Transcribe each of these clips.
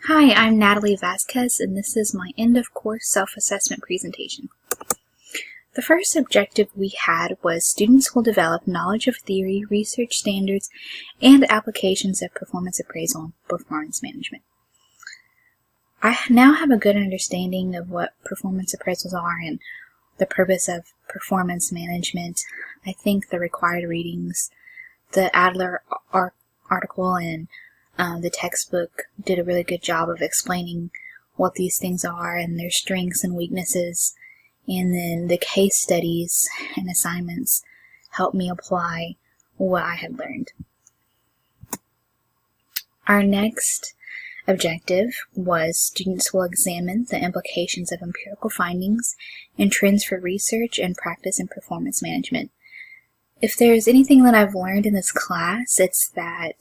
Hi, I'm Natalie Vasquez, and this is my end-of-course self-assessment presentation. The first objective we had was students will develop knowledge of theory, research standards, and applications of performance appraisal and performance management. I now have a good understanding of what performance appraisals are and the purpose of performance management. I think the required readings, the Adler article, and the textbook did a really good job of explaining what these things are and their strengths and weaknesses, and then the case studies and assignments helped me apply what I had learned. Our next objective was students will examine the implications of empirical findings and trends for research and practice in performance management. If there's anything that I've learned in this class, it's that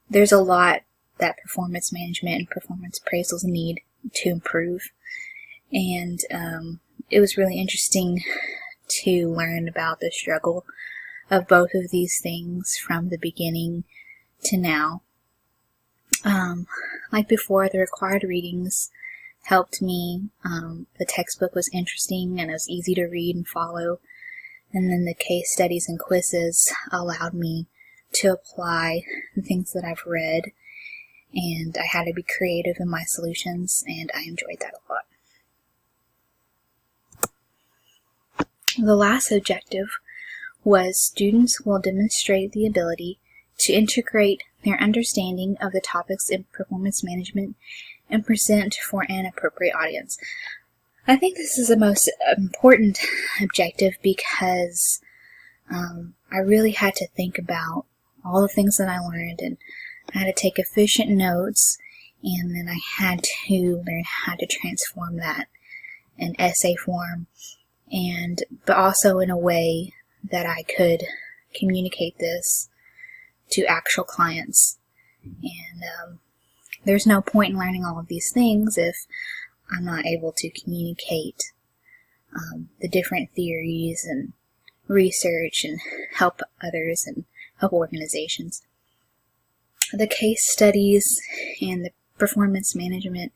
there's a lot that performance management and performance appraisals need to improve, and it was really interesting to learn about the struggle of both of these things from the beginning to now. Like before, the required readings helped me. The textbook was interesting and it was easy to read and follow, and then the case studies and quizzes allowed me to apply the things that I've read, and I had to be creative in my solutions, and I enjoyed that a lot. The last objective was students will demonstrate the ability to integrate their understanding of the topics in performance management and present for an appropriate audience. I think this is the most important objective because I really had to think about all the things that I learned, and I had to take efficient notes, and then I had to learn how to transform that in essay form, but also in a way that I could communicate this to actual clients. And there's no point in learning all of these things if I'm not able to communicate the different theories and research and help others and help organizations. The case studies and the performance management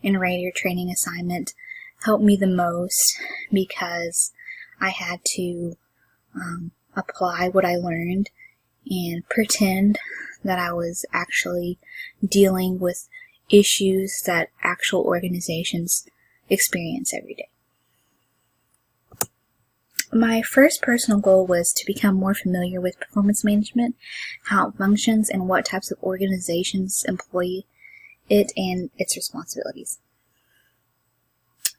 and radio training assignment helped me the most because I had to apply what I learned and pretend that I was actually dealing with issues that actual organizations experience every day. My first personal goal was to become more familiar with performance management, how it functions, and what types of organizations employ it and its responsibilities.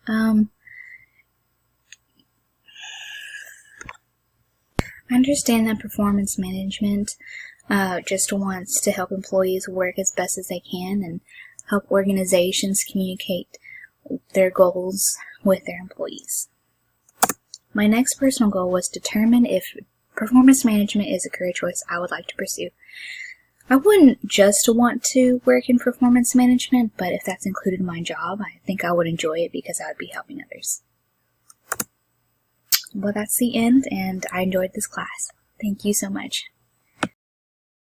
I understand that performance management just wants to help employees work as best as they can and help organizations communicate their goals with their employees. My next personal goal was to determine if performance management is a career choice I would like to pursue. I wouldn't just want to work in performance management, but if that's included in my job, I think I would enjoy it because I would be helping others. Well, that's the end, and I enjoyed this class. Thank you so much.